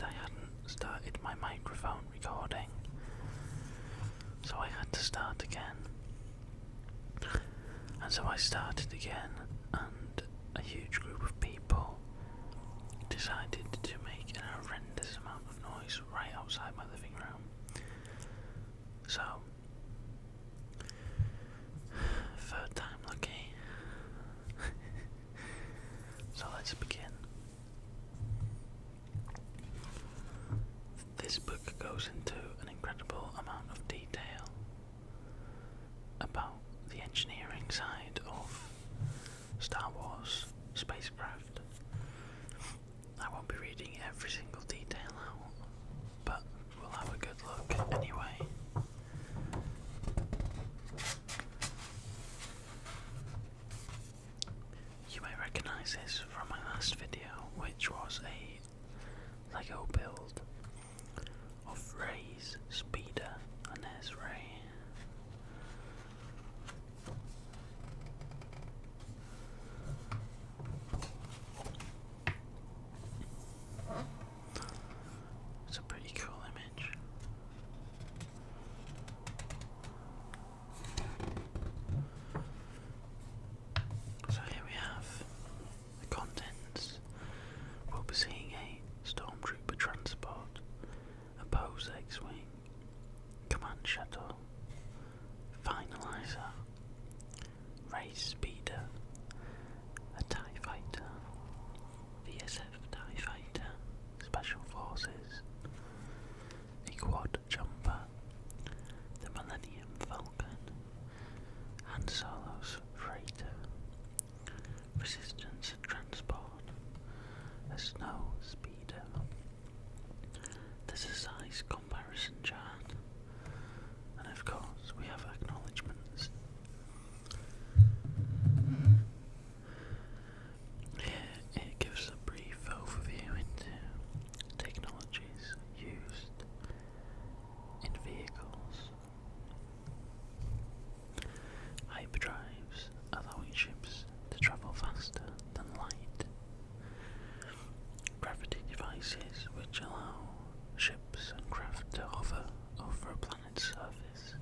realised I hadn't started my microphone recording, so I had to start again. And so I started again, and a huge group of people decided to make an horrendous amount of noise right outside my living room. So, third time lucky. So let's begin. This book goes into an incredible amount of detail about the engineering side of Star Wars Spacecraft. I won't be reading every single detail out, but we'll have a good look anyway. You may recognise this from my last video, which was a Lego build of Rey's Speeder, and there's Rey. It's a pretty cool image. So here we have the contents. We'll be seeing a Stormtrooper transport, a Pose X-Wing, Command Shuttle, Finalizer, Rey's Speeder, a TIE Fighter, VSF TIE Fighter, Special Forces, a Quad Jumper, the Millennium Falcon, Han Solo's Freighter, Resistance Transport, a Snowspeeder. There's a size comparison chart, and of course we have acknowledgements. Here it gives a brief overview into technologies used in vehicles. Hyperdrives, allowing ships to travel faster than light. Gravity devices, which allow ships and craft to hover over a planet's surface.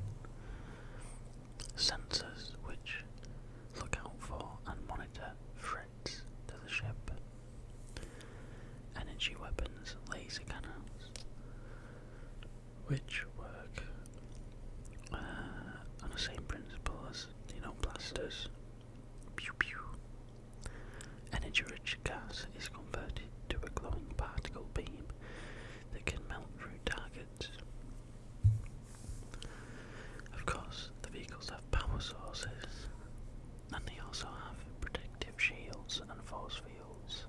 Sensors, which look out for and monitor threats to the ship. Energy weapons, laser cannons, which work on the same principle as, blasters. Pew pew. Energy-rich gas is converted to a glowing particle beam that can melt through targets. Of course, the vehicles have power sources, and they also have protective shields and force fields.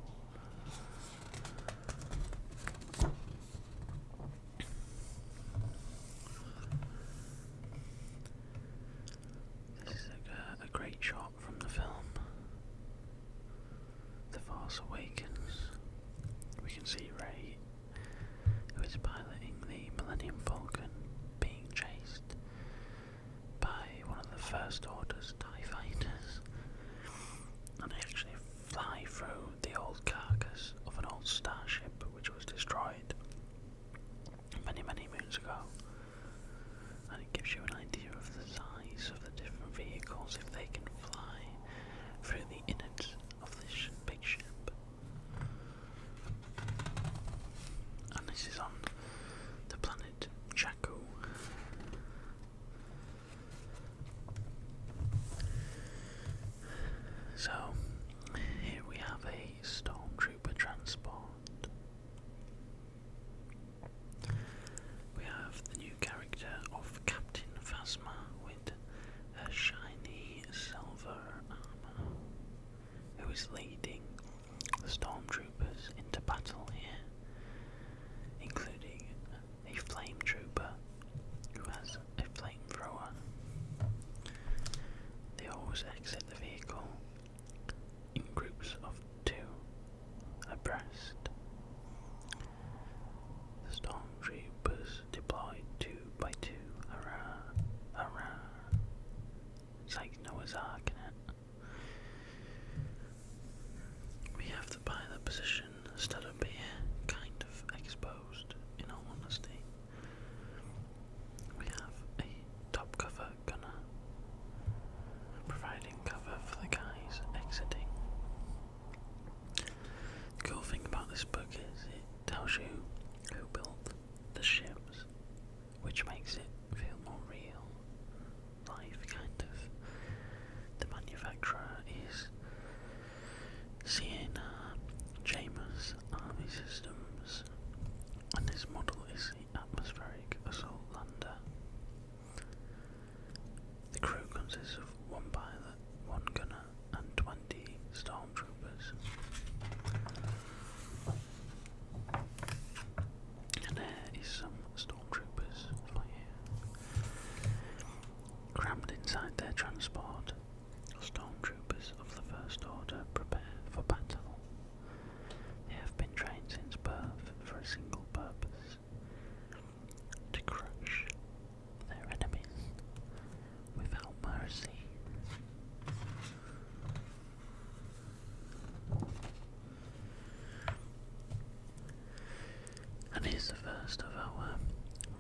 the first of our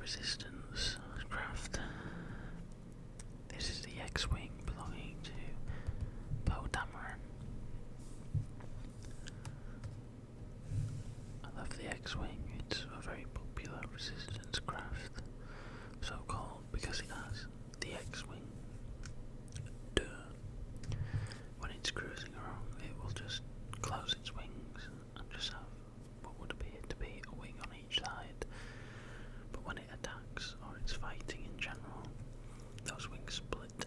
resistance craft. This is the X-Wing belonging to Poe Dameron. I love the X-Wing, it's a very popular resistance craft, so called because it has the X-Wing. Duh. When it's cruising around, it will just close its wings and just have what would appear to be a wing on each side. But when it attacks, or it's fighting in general, those wings split.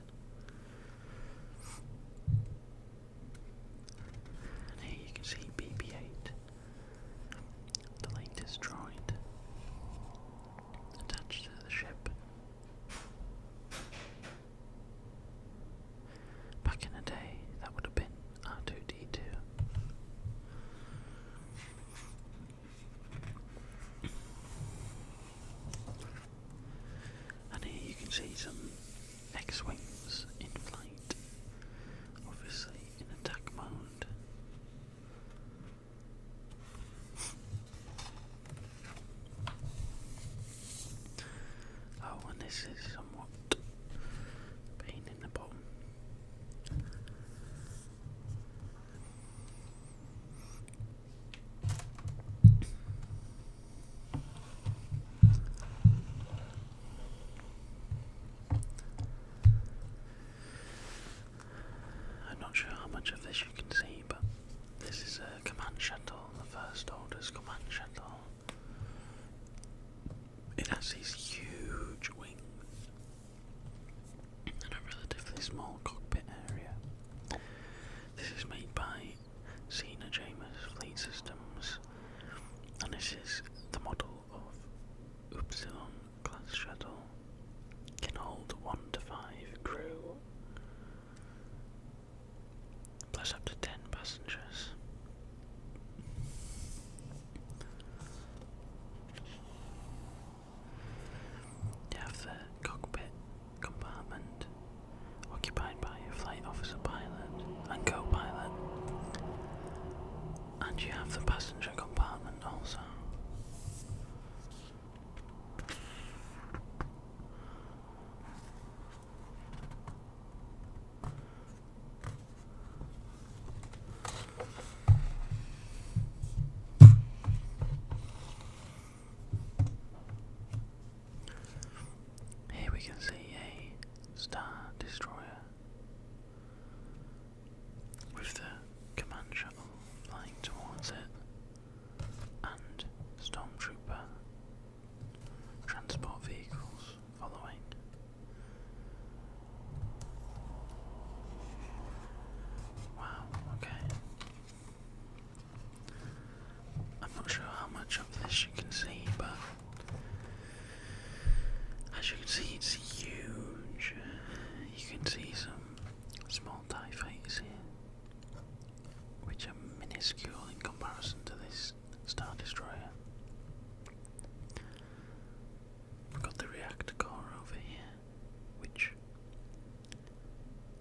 And here you can see BB-8, the latest droid, attached to the ship. Back in the day, that would have been R2-D2. And here you can see some X-Wings in flight, obviously in attack mode. Oh, and this is somewhat pain in the bottom. I'm not sure how much of this you can see, but this is a command shuttle, the First Order's command shuttle. It has these huge wings and a relatively small cockpit area. This is made by Sina James Fleet Systems, and this is the model of Upsilon class shuttle. Can hold 1 to 5 crew, plus up to 10 passengers. You have the cockpit compartment occupied by a flight officer pilot and co-pilot, and you have the passenger compartment also. Here we can see a Star Destroyer with the command shuttle flying towards it and Stormtrooper transport vehicles following. Wow, okay. I'm not sure how much of this you can see, but as you can see, it's huge. You can see some small TIE fighters here, which are minuscule in comparison to this Star Destroyer. We've got the reactor core over here, which,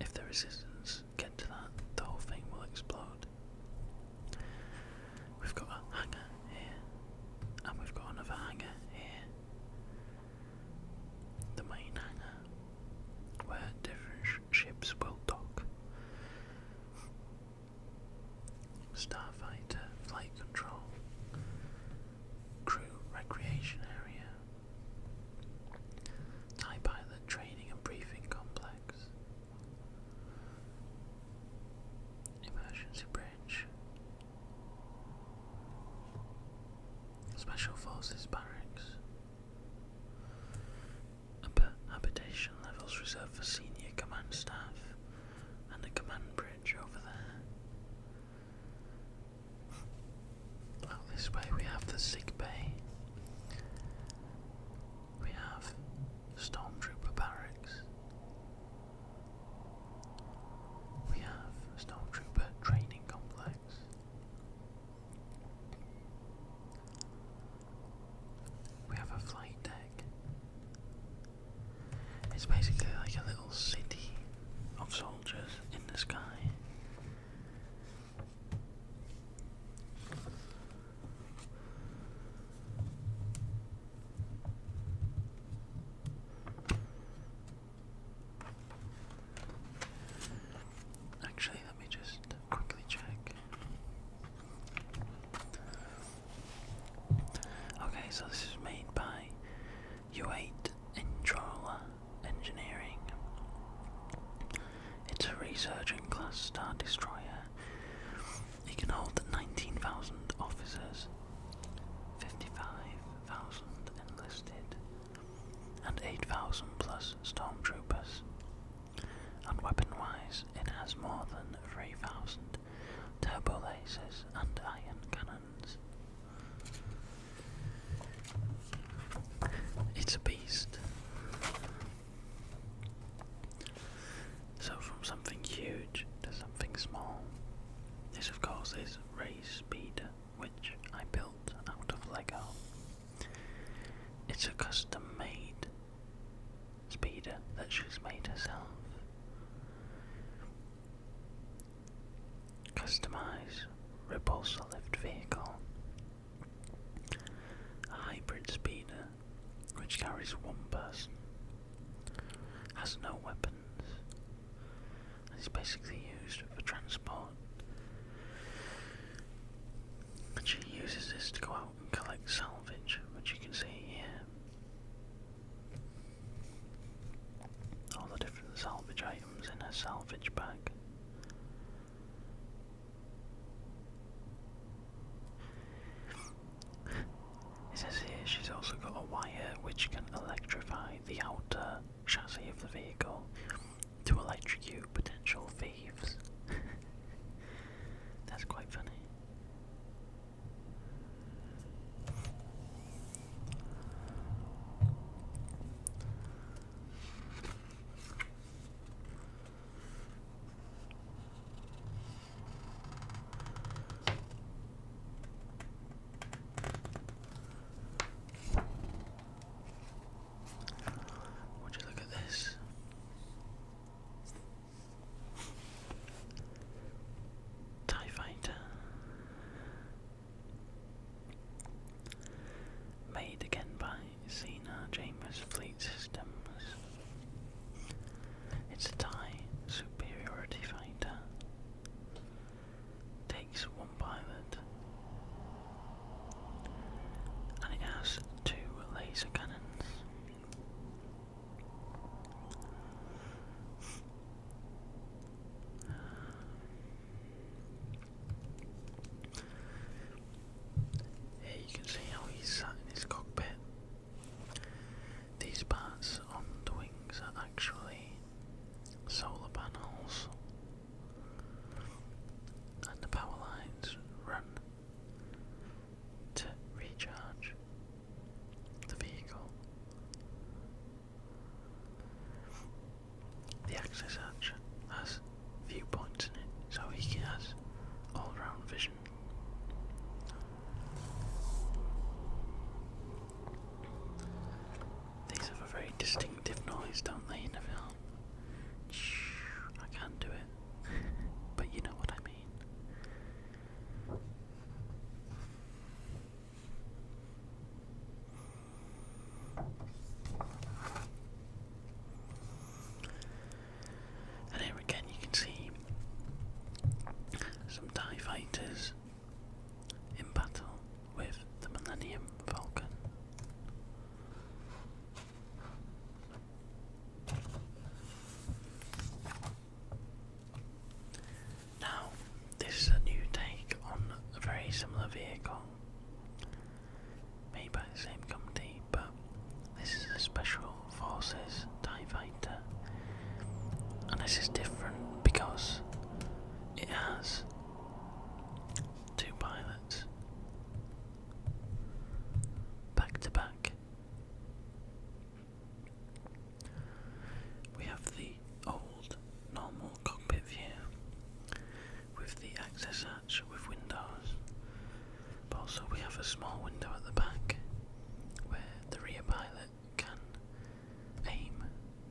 if the resistance get to that, the whole thing will explode. We've got a hangar here, and we've got another hangar here. The main hangar, where different ships will dock. Starfighter flight control, crew recreation area, TIE pilot training and briefing complex, emergency bridge, special forces barracks, upper habitation levels reserved for senior command staff, and a command bridge over there. Out this way we have the sick bay. We have Stormtrooper barracks. We have Stormtrooper training complex. We have a flight deck. It's basically like a little city of soldiers in the sky. so this is made by U8 Introla Engineering. It's a resurgent class Star Destroyer. It can hold 19,000 officers, 55,000 enlisted, and 8,000 plus stormtroopers. And weapon-wise, it has more than 3,000 turbo lasers and ion cannons. It's a beast. So from something huge to something small. This of course is Spacecraft, which I built out of Lego. It's a custom made speeder that she's made herself. Customize repulsor lift vehicle. A hybrid speeder which carries one person. Has no weapons. And is basically used for transport. And she uses this to go out and collect salvage, which you can see here. All the different salvage items in her salvage bag. It says here she's also got a wire which can electrify the outer chassis of the vehicle to electrocute potential thieves. That's quite funny. Would you look at this? TIE Fighter. Made again by Sina James Fleet Systems. It's a TIE superiority fighter. Takes one pilot. And it has 2 laser cannons. Here you can see how he's sat in his cockpit. These parts on the wings are actually solar panels, and the power lines run to recharge the vehicle. The access hatch has viewpoints in it, so he has all-round vision. These have a very distinctive noise, don't they, in the film? I can't do it, but you know what I mean. And here again you can see some TIE fighters in battle with the Millennium Falcon. Now, this is a new take on a very similar vehicle made by the same company, but this is a Special Forces TIE Fighter, and this is different because it has 2 pilots back to back. We have the old normal cockpit view with the access hatch with windows, but also we have a small window at the back where the rear pilot can aim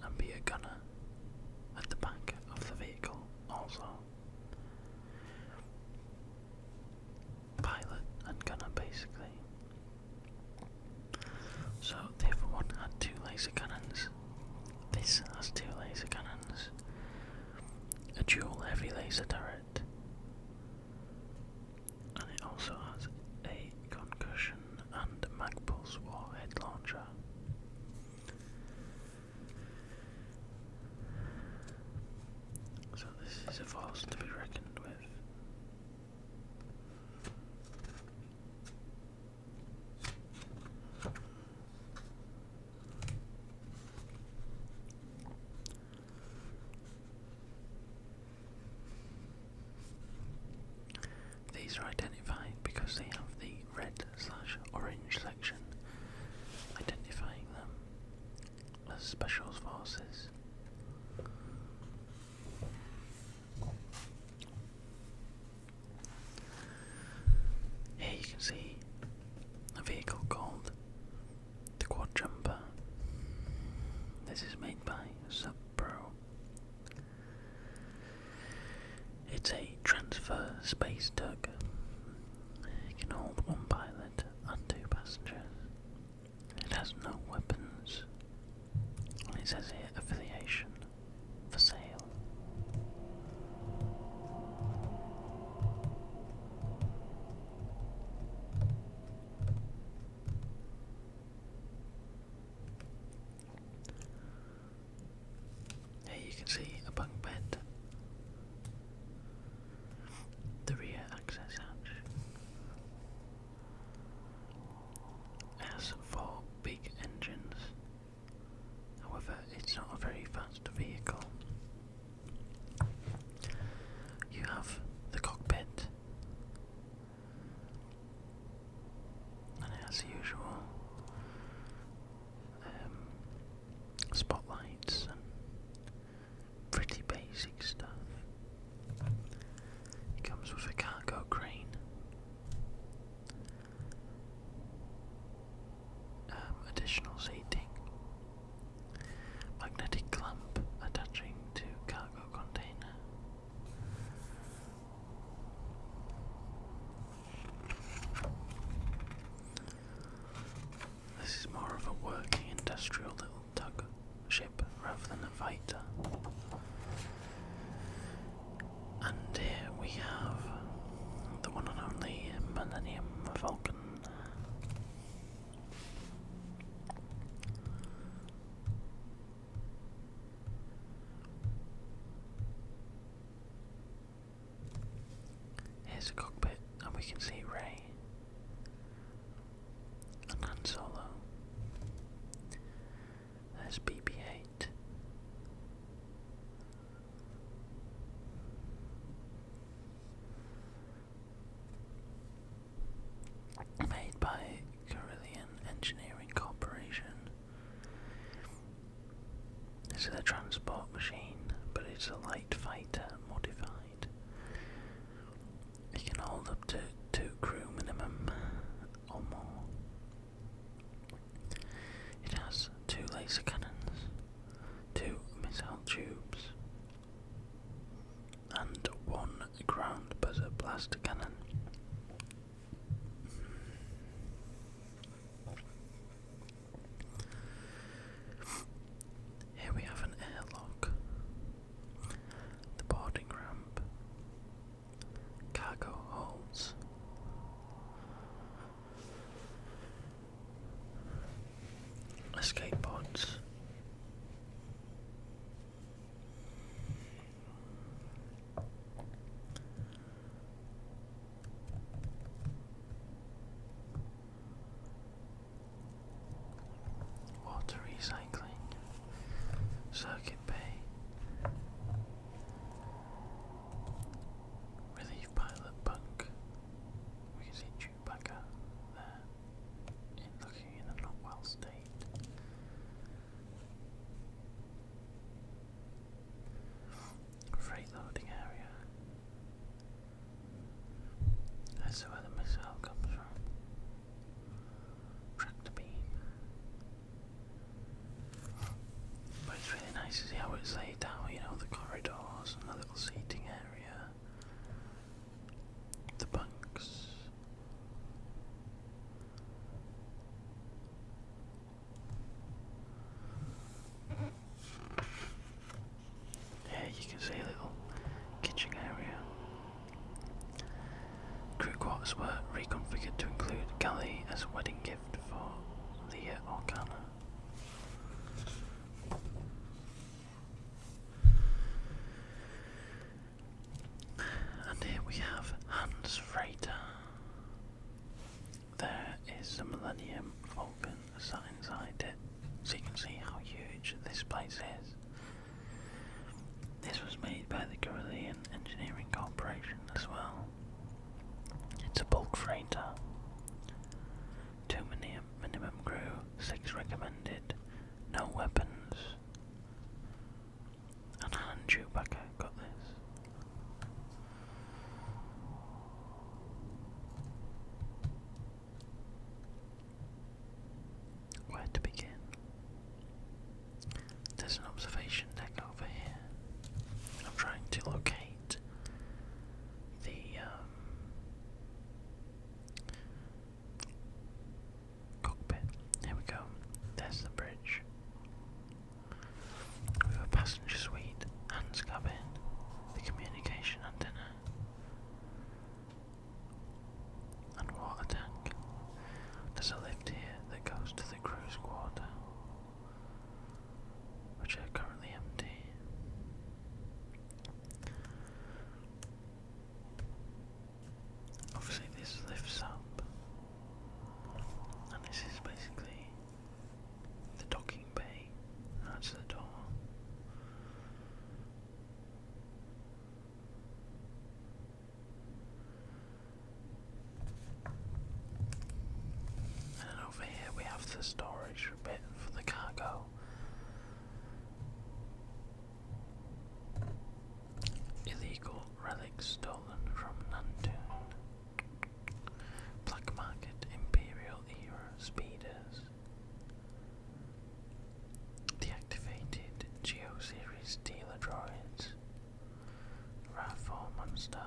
and be a gunner at the back of the vehicle also. Pilot and gunner basically. So the other one had 2 laser cannons. This has 2 laser cannons. A dual heavy laser turret. And it also has a concussion and mag pulse These are identified because they have the red/orange section identifying them as special forces. Here you can see a vehicle called the Quad Jumper. This is made by Pro. It's a transfer space tug. It can hold one pilot and 2 passengers. It has no weapons. And it says here, affiliation for sale. Here you can see a bunk bed, the rear access hatch. It has 4 big engines. However, it's not a very fast vehicle. You have the cockpit, and it has the usual spotlights and pretty basic stuff. It comes with a cargo crane, additional seating, magnetic clamp attaching to cargo container. This is more of a working industrial little tug ship rather than a fighter. And here we have the one and only Millennium Falcon. Here's a cockpit, and we can see Rey and Han Solo. There's BB-8. Made by Carillion Engineering Corporation. This is a transport machine, but it's a light fighter modified. It can hold up to 2 crew minimum or more. It has 2 laser cannons, 2 missile tubes, and 1 ground buzzer blaster cannon. Here we have an airlock, the boarding ramp, cargo holds, escape pods, water recycling, circuit bay, relief pilot bunk. We can see Chewbacca there, looking in a not well state. freighter. 2 minimum crew, 6 recommended. No weapons. And Han Chewbacca got this. Where to begin? There's an observation deck over here. I'm trying to locate the cockpit. Here we go. There's the bridge. We have a passenger suite, Han's cabin, the communication antenna, and water tank. There's a lift here that goes to the cruise quarter, which are currently empty. Obviously this lifts up, and this is basically the docking bay. That's the door. And then over here we have the storage bit for the cargo. Illegal relics stolen from Nantoon. Black market Imperial era speeders. Deactivated Geo Series dealer droids. RAV4 monster.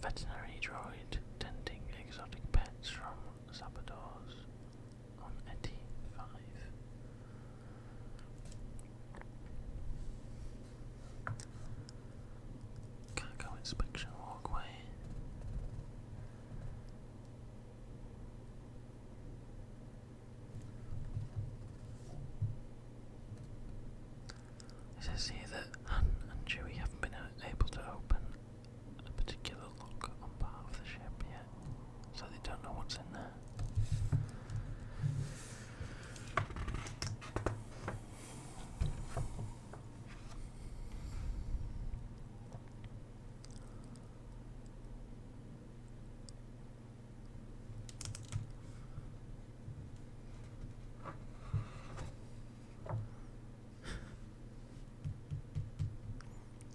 Veterinary droid tending exotic pets from saboteurs on Eti 5. Cargo inspection walkway. It says here that Han and Chewie haven't been able to open a particular lock on part of the ship yet, so they don't know what's in there.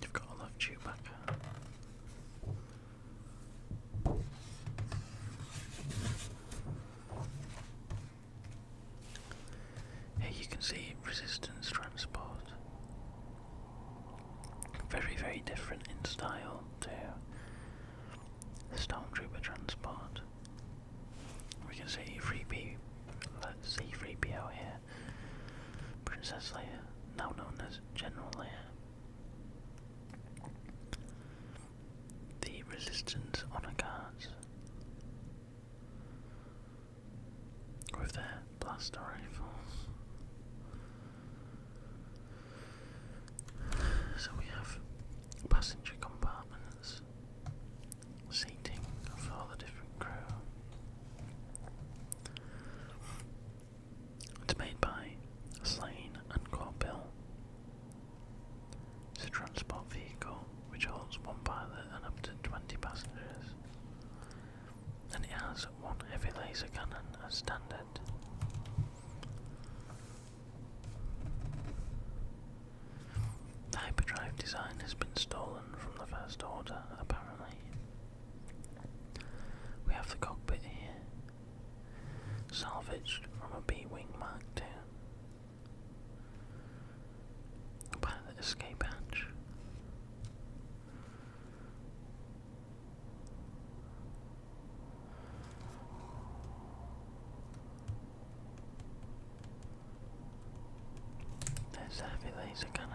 You've got to love Chewbacca. Here you can see resistance transport. Very, very different in style to the Stormtrooper transport. We can see C-3PO here. Princess Leia, now known as General Leia. The Resistance Honor Guards with their blaster rifles. So we have passenger compartments, seating for all the different crew. It's made by Slane and Corbill. It's a transport vehicle which holds one pilot and up to 20 passengers, and it has one heavy laser cannon as standard. The hyperdrive design has been stolen from the First Order, apparently. We have the cockpit here, salvaged from a B-Wing Mark II. Pilot escape hatch. There's a heavy laser cannon.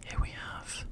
Here we have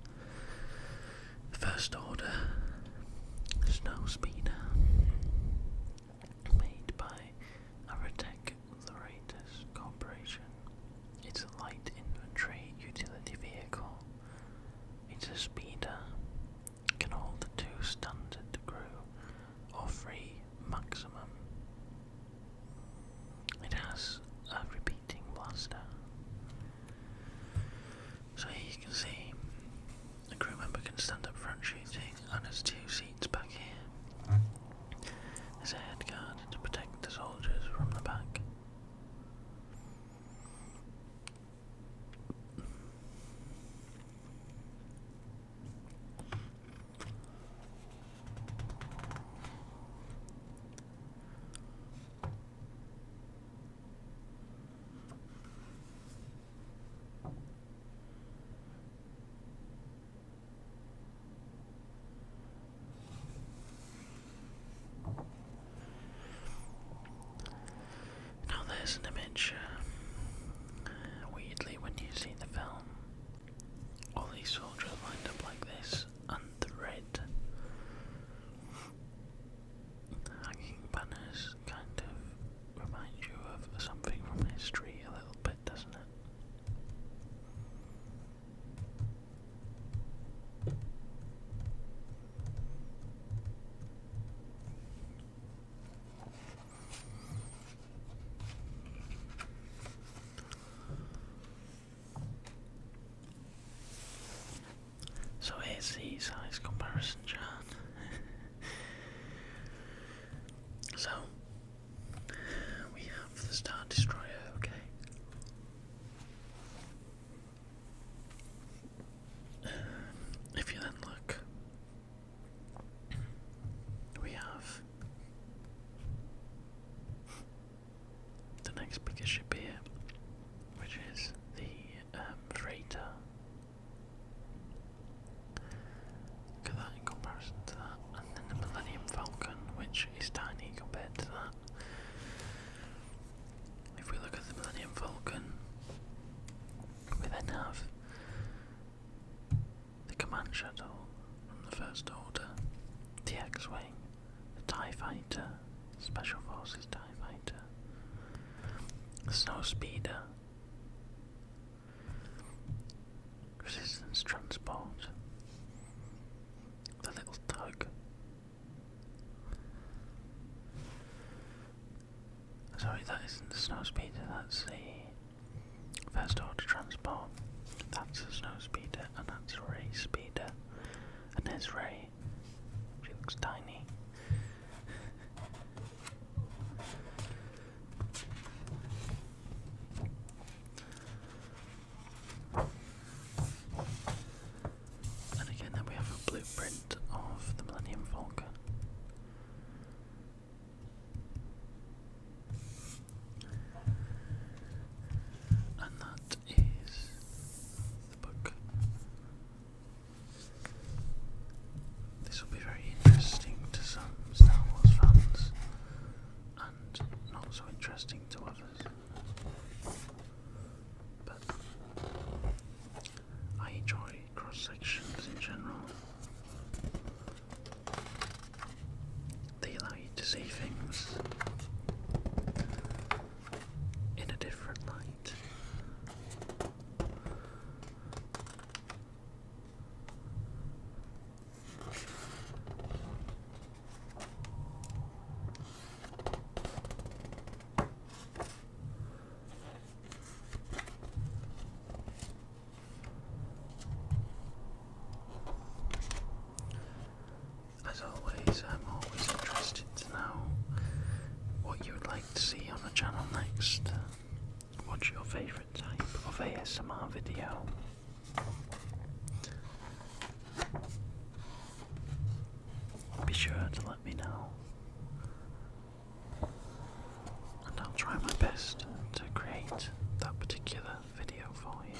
sea size comparison, Jan. So, we have the Star Destroyer, okay? If you then look, we have the next biggest ship here, which is the freighter. Look at that in comparison to that, and then the Millennium Falcon, which is tiny compared to that. If we look at the Millennium Falcon, we then have the Command Shuttle from the First Order, the X-Wing, the TIE Fighter, Special Forces TIE Fighter, the Snowspeeder, Resistance Transport, the Little Tug, sorry, that isn't the Snowspeeder, that's the First Order Transport. That's a Snowspeeder, and that's a Ray Speeder. And there's Ray. She looks tiny. And again, then we have a blueprint of the Millennium Falcon. And that is the book. This will be very interesting to some Star Wars fans, and not so interesting to others. But I enjoy cross sections in general. They allow you to see things in a different light. As always, I'm always interested to know what you would like to see on the channel next. What's your favourite type of ASMR video? Be sure to let me know, and I'll try my best to create that particular video for you.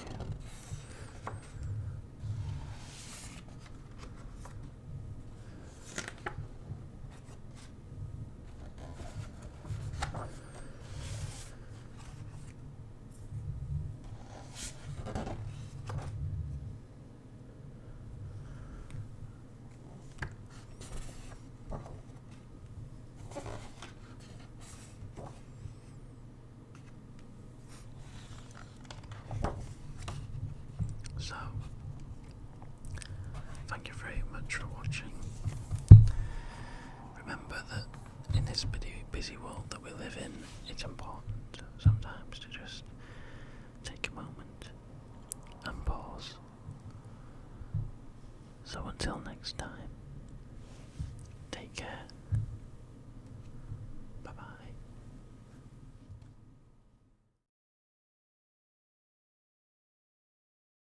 So, thank you very much for watching. Remember that in this busy world that we live in, it's important sometimes to just take a moment and pause. So until next time.